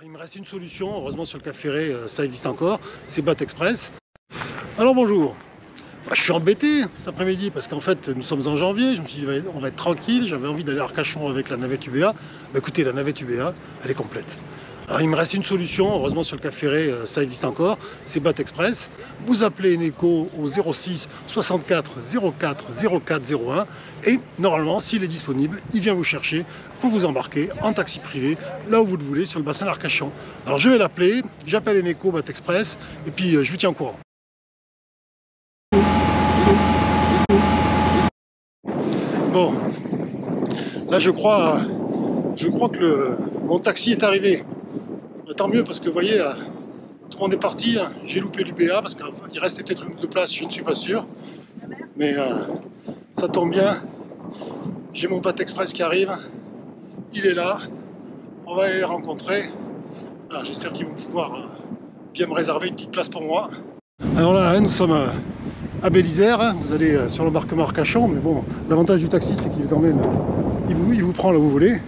Il me reste une solution, heureusement sur le Cap Ferré ça existe encore, c'est BAT Express. Alors bonjour, je suis embêté cet après-midi parce qu'en fait nous sommes en janvier, je me suis dit on va être tranquille, j'avais envie d'aller à Arcachon avec la navette UBA. Bah, écoutez, la navette UBA elle est complète. Alors il me reste une solution, heureusement sur le Cap Ferré ça existe encore, c'est BAT Express. Vous appelez Eneco au 06 64 04 04 01 et normalement s'il est disponible, il vient vous chercher pour vous embarquer en taxi privé là où vous le voulez sur le bassin d'Arcachon. Alors je vais l'appeler, j'appelle Eneco BAT Express et puis je vous tiens au courant. Bon, là je crois que mon taxi est arrivé. Tant mieux parce que vous voyez, tout le monde est parti, j'ai loupé l'UBA parce qu'il restait peut-être une ou deux places, je ne suis pas sûr. Mais ça tombe bien, j'ai mon BAT Express qui arrive, il est là, on va aller les rencontrer. J'espère qu'ils vont pouvoir bien me réserver une petite place pour moi. Alors là, nous sommes à Bélisère, vous allez sur l'embarquement Arcachon, mais bon, l'avantage du taxi c'est qu'il vous emmène, il vous prend là où vous voulez.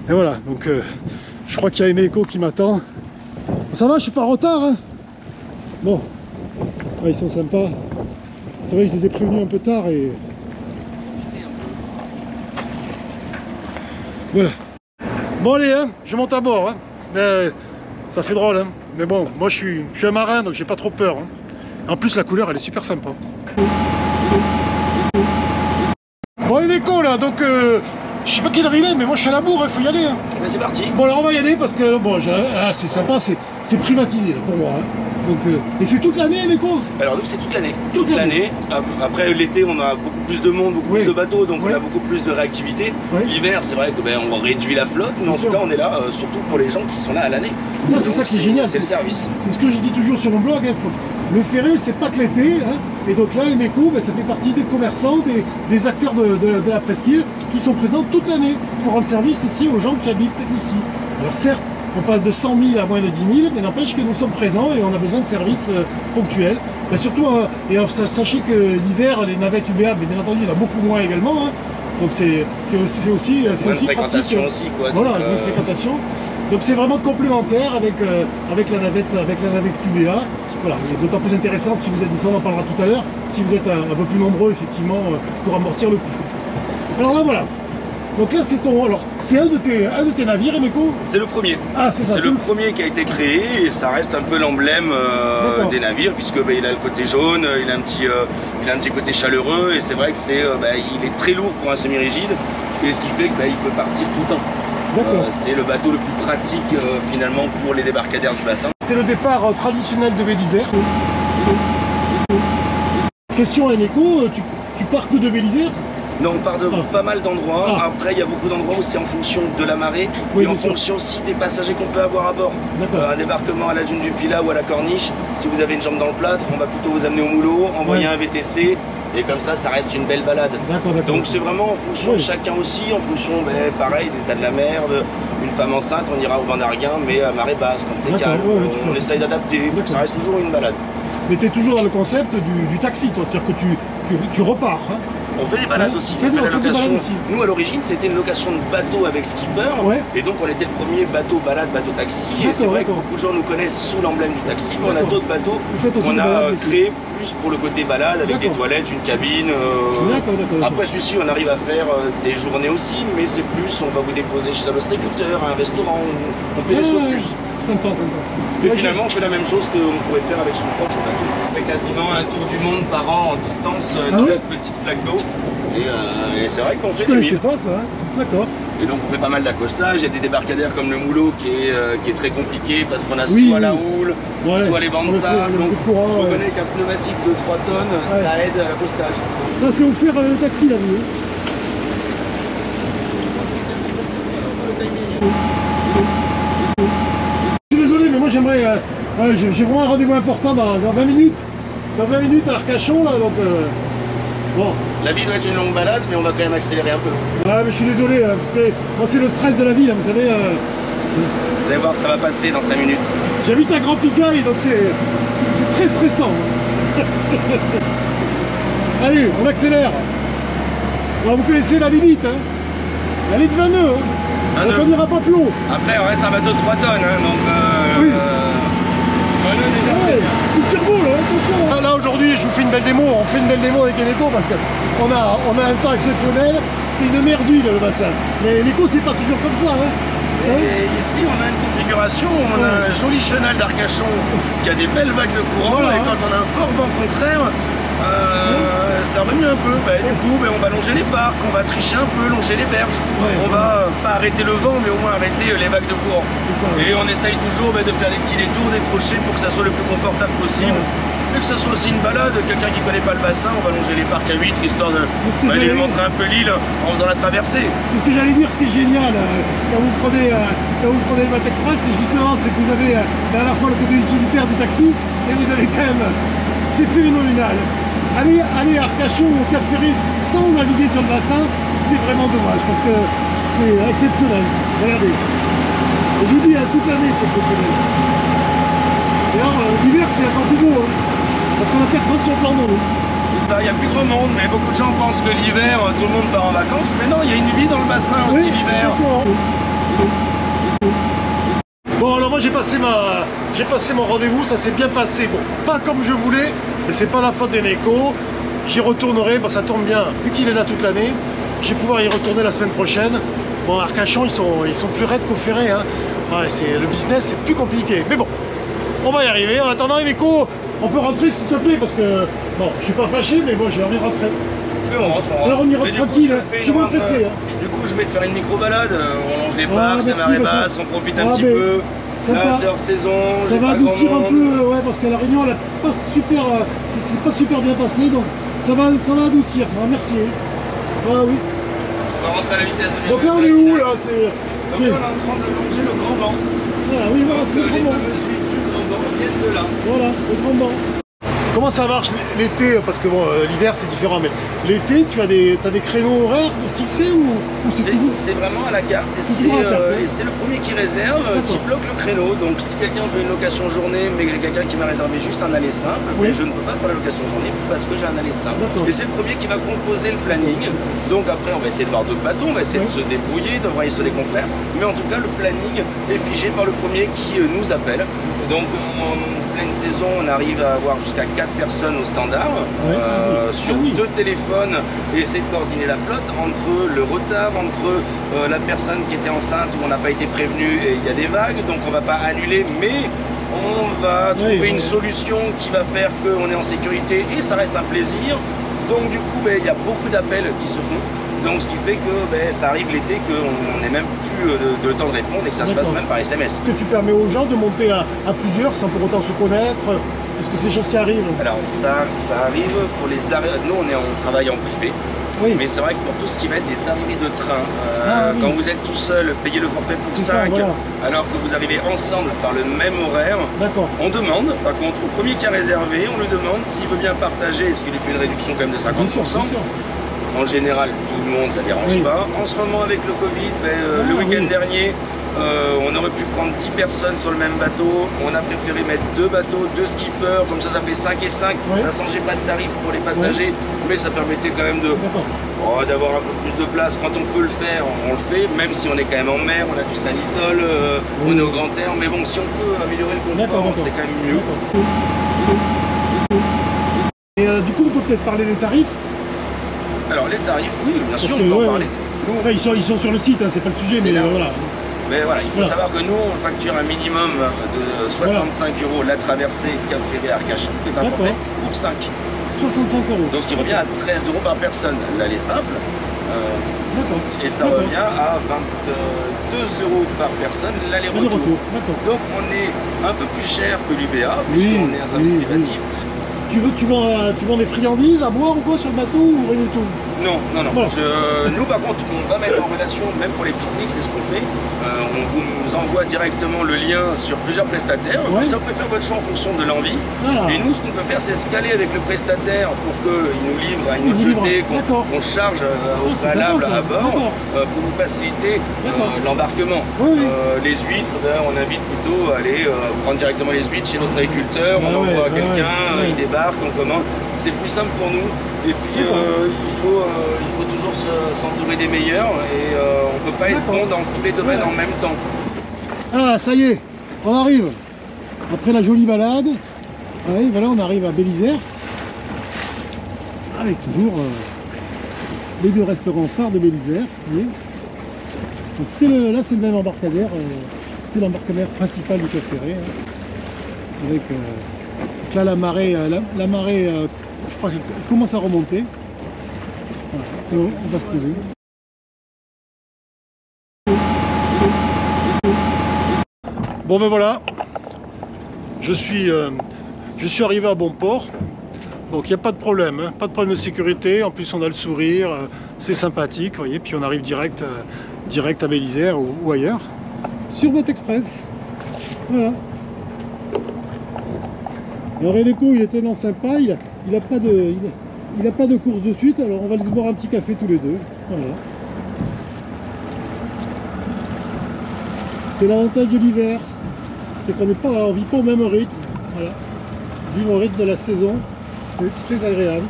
Et voilà, donc je crois qu'il y a Eneco qui m'attend. Ça va, je suis pas en retard hein. Bon, ouais, ils sont sympas. C'est vrai que je les ai prévenus un peu tard et... Voilà. Bon allez, hein, je monte à bord. Hein. Mais, ça fait drôle, hein. Mais bon, moi je suis un marin donc j'ai pas trop peur. Hein. En plus la couleur elle est super sympa. Bon Eneco là, donc... je sais pas quelle heure il est, mais moi je suis à la bourre, il faut y aller. Hein. Ben c'est parti. Bon alors on va y aller parce que bon, c'est sympa, c'est privatisé là, pour moi. Hein. Donc, et c'est toute l'année Eneco? Alors nous c'est toute l'année. Toute l'année. Après l'été on a beaucoup plus de monde, beaucoup plus de bateaux, donc on a beaucoup plus de réactivité. L'hiver c'est vrai que on réduit la flotte, mais en tout cas on est là surtout pour les gens qui sont là à l'année. Ça c'est ça qui est génial. C'est le service. C'est ce que je dis toujours sur mon blog. Hein. Le ferré c'est pas que l'été. Hein. Et donc là Eneco, ça fait partie des commerçants, des acteurs de la presqu'île qui sont présents toute l'année pour rendre service aussi aux gens qui habitent ici. Alors certes, on passe de 100 000 à moins de 10 000, mais n'empêche que nous sommes présents et on a besoin de services ponctuels. Mais surtout, sachez que l'hiver, les navettes UBA, mais bien entendu, il y en a beaucoup moins également. Hein. Donc c'est aussi pratique. Aussi, quoi, voilà, une fréquentation. Donc c'est vraiment complémentaire avec la navette UBA. Voilà, c'est d'autant plus intéressant si vous êtes, ça on en parlera tout à l'heure, si vous êtes un peu plus nombreux effectivement pour amortir le coup. Alors là voilà. Donc là c'est c'est un de tes navires Eneco? C'est le premier. Ah c'est ça. C'est le premier qui a été créé et ça reste un peu l'emblème des navires puisque il a le côté jaune, il a un petit côté chaleureux et c'est vrai que il est très lourd pour un semi-rigide et ce qui fait qu'il peut partir tout le temps. C'est le bateau le plus pratique finalement pour les débarcadères du bassin. C'est le départ traditionnel de Bélisère. Question Eneco, tu pars que de Bélisère? Non, on part de pas mal d'endroits. Après, il y a beaucoup d'endroits où c'est en fonction de la marée et en fonction aussi des passagers qu'on peut avoir à bord. Un débarquement à la dune du Pilat ou à la Corniche, si vous avez une jambe dans le plâtre, on va plutôt vous amener au moulot, envoyer un VTC et comme ça reste une belle balade. Donc c'est vraiment en fonction de chacun aussi, en fonction, pareil, d'état de la mer, une femme enceinte, on ira au bain d'Arguin, mais à marée basse, quand c'est calme, on essaye d'adapter, ça reste toujours une balade. Mais tu es toujours dans le concept du taxi, toi, c'est-à-dire que tu repars. Hein. On fait des balades aussi, on fait la location. Nous à l'origine c'était une location de bateau avec skipper et donc on était le premier bateau balade, bateau taxi et c'est vrai que beaucoup de gens nous connaissent sous l'emblème du taxi mais on a d'autres bateaux qu'on a créés plus pour le côté balade avec des toilettes, une cabine. Après celui-ci on arrive à faire des journées aussi mais c'est plus on va vous déposer chez un ostréiculteur, un restaurant, on fait des sauts de plus. Sympa. Et finalement on fait la même chose qu'on pourrait faire avec son propre bateau. On fait quasiment un tour du monde par an en distance dans notre petite flaque d'eau. Et c'est vrai qu'on fait des milles. Je connaissais pas ça, d'accord. Et donc on fait pas mal d'accostage, il y a des débarcadères comme le Moulot qui est très compliqué parce qu'on a soit la houle, soit les bancs de sable. Donc je reconnais qu'un pneumatique de 3 tonnes, ça aide à l'accostage. Ça c'est offert le taxi la vie. J'aimerais, j'ai vraiment un rendez-vous important dans 20 minutes. Dans 20 minutes à Arcachon, là, donc bon. La vie doit être une longue balade, mais on va quand même accélérer un peu. Ouais, mais je suis désolé, parce que moi c'est le stress de la vie, hein, vous savez. Vous allez voir, ça va passer dans 5 minutes. J'habite à Grand Picaille, donc c'est très stressant. Allez, on accélère. Alors, vous connaissez la limite, hein. Elle est de 20 nœuds. Hein. Donc on n'ira pas plus haut. Après, on reste un bateau de 3 tonnes, hein, donc... oui. Ouais, c'est turbo là, attention. Là aujourd'hui, je vous fais une belle démo. On fait une belle démo avec Eneco parce qu'on a un temps exceptionnel. C'est une mer d'huile le bassin. Mais Eneco, c'est pas toujours comme ça. Hein. Et ici, on a une configuration, on a un joli chenal d'Arcachon qui a des belles vagues de courant. Voilà, et quand on a un fort vent contraire, ça remue un peu. Du coup, on va longer les parcs, on va tricher un peu, longer les berges. On va pas arrêter le vent, mais au moins arrêter les vagues de courant. Et on essaye toujours de faire des petits détours, des crochets pour que ça soit le plus confortable possible. Et que ce soit aussi une balade, quelqu'un qui ne connaît pas le bassin, on va longer les parcs à 8 histoire de lui montrer un peu l'île en faisant la traversée. C'est ce que j'allais dire, ce qui est génial quand vous prenez le Mat Express, c'est justement que vous avez à la fois le côté utilitaire du taxi et vous avez quand même, c'est phénoménal. Aller à Arcachon ou au Cap Ferry sans naviguer sur le bassin, c'est vraiment dommage parce que c'est exceptionnel. Regardez. Et je vous dis, toute l'année c'est exceptionnel. D'ailleurs, l'hiver c'est encore plus beau, hein, parce qu'on a personne sur le plan d'eau. Il n'y a plus grand monde, mais beaucoup de gens pensent que l'hiver, tout le monde part en vacances. Mais non, il y a une vie dans le bassin aussi l'hiver. Bon, alors moi j'ai passé mon rendez-vous, ça s'est bien passé. Bon, pas comme je voulais, mais c'est pas la faute d'Eneco. J'y retournerai, ça tombe bien, vu qu'il est là toute l'année. Je vais pouvoir y retourner la semaine prochaine. Bon, Arcachon, ils sont plus raides qu'au Ferré, hein. Ouais, le business, c'est plus compliqué. Mais bon, on va y arriver. En attendant, Eneco, on peut rentrer s'il te plaît, parce que bon, je suis pas fâché, mais bon, j'ai envie de rentrer. On rentre. Alors on ira tranquille, je suis moins pressé. Du coup, je vais te faire une micro-balade. On longe les parcs, c'est marée basse, on profite un petit peu. Là, c'est hors saison. Ça va adoucir un peu, ouais, parce que la réunion, elle a pas super, c'est pas super bien passé, donc ça va adoucir. Merci. Ah oui. On va rentrer à la vitesse de. Donc là, on est où là? On est en train de longer le grand banc. Voilà, oui, voilà, c'est le grand banc. De là. Voilà, le grand banc. Comment ça marche l'été? Parce que bon, l'hiver c'est différent, mais l'été tu as des créneaux horaires fixés ou c'est toujours... C'est vraiment à la carte et c'est le premier qui réserve qui bloque le créneau. Donc si quelqu'un veut une location journée mais que j'ai quelqu'un qui m'a réservé juste un aller simple, mais je ne peux pas faire la location journée parce que j'ai un aller simple. Et c'est le premier qui va composer le planning. Donc après on va essayer de voir d'autres bateaux, on va essayer de se débrouiller, d'envoyer sur des confrères. Mais en tout cas le planning est figé par le premier qui nous appelle. Donc en pleine saison, on arrive à avoir jusqu'à 4 personnes au standard, sur 2 téléphones, et essayer de coordonner la flotte entre le retard, entre la personne qui était enceinte où on n'a pas été prévenu et il y a des vagues, donc on ne va pas annuler, mais on va trouver une solution qui va faire qu'on est en sécurité et ça reste un plaisir. Donc du coup, il y a beaucoup d'appels qui se font. Donc ce qui fait que ça arrive l'été qu'on n'ait même plus de temps de répondre et que ça se passe même par SMS. Est-ce que tu permets aux gens de monter à plusieurs sans pour autant se connaître? Est-ce que c'est des choses qui arrivent? Alors ça arrive pour les arrêts. Nous on travaille en privé. Oui. Mais c'est vrai que pour tout ce qui va être des arrivées de train, quand vous êtes tout seul, payez le forfait pour 5, alors que vous arrivez ensemble par le même horaire, on demande, par contre au premier qui a réservé, on lui demande s'il veut bien partager, parce qu'il lui fait une réduction quand même de 50%. Bien sûr. En général, tout le monde, ça ne dérange pas. En ce moment, avec le Covid, le week-end dernier, on aurait pu prendre 10 personnes sur le même bateau. On a préféré mettre 2 bateaux, 2 skippers, comme ça fait 5 et 5. Ça ne changeait pas de tarif pour les passagers, mais ça permettait quand même d'avoir un peu plus de place. Quand on peut le faire, on le fait, même si on est quand même en mer, on a du sanitol, on est au grand air. Mais bon, si on peut améliorer le confort, c'est quand même mieux. Et du coup, on peut peut-être parler des tarifs. Alors les tarifs, oui, bien sûr, on peut en parler. Après, ils sont sur le site, hein, c'est pas le sujet, mais voilà. Mais voilà, il faut savoir que nous, on facture un minimum de 65 € la traversée Cap Ferré Arcachon, qui est un forfait pour 5. 65 €. Donc, il revient à 13 € par personne, l'aller simple. Et ça revient à 22 € par personne, l'aller-retour. Donc, on est un peu plus cher que l'UBA, puisqu'on est un service privatif. Tu vends des friandises à boire ou quoi sur le bateau ou rien du tout? Non. Nous par contre on va mettre en relation, même pour les pique-niques, c'est ce qu'on fait. On vous envoie directement le lien sur plusieurs prestataires. Comme ça vous pouvez faire votre choix en fonction de l'envie. Et nous ce qu'on peut faire c'est se caler avec le prestataire pour qu'il nous livre à une autre jetée, qu'on charge au préalable à bord pour vous faciliter l'embarquement. Les huîtres, on invite plutôt à aller prendre directement les huîtres chez l'ostréiculteur, on envoie quelqu'un, il débarque, on commande. C'est plus simple pour nous. Et puis il faut toujours s'entourer des meilleurs et on ne peut pas être bon dans tous les domaines en même temps. Ah, ça y est, on arrive. Après la jolie balade, ouais, voilà, on arrive à Bélisère. Avec toujours les deux restaurants phares de Bélisère. Donc là, c'est le même embarcadère. C'est l'embarcadère principal du Cap Ferret. Hein, avec là, la marée, je crois qu'elle commence à remonter. Voilà, on va se poser. Bon ben voilà, je suis arrivé à bon port. Donc il n'y a pas de problème, hein, pas de problème de sécurité. En plus on a le sourire, c'est sympathique, vous voyez. Puis on arrive direct à Bélisère ou ailleurs sur Boat Express. Voilà. Alors René-Co, il est tellement sympa, il n'a pas de course de suite, alors on va aller se boire un petit café tous les deux. Voilà. C'est l'avantage de l'hiver, c'est qu'on ne vit pas au même rythme. Voilà. Vivre au rythme de la saison, c'est très agréable.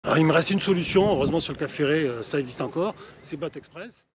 Alors, il me reste une solution, heureusement sur le Cap Ferret ça existe encore, c'est Boat Express.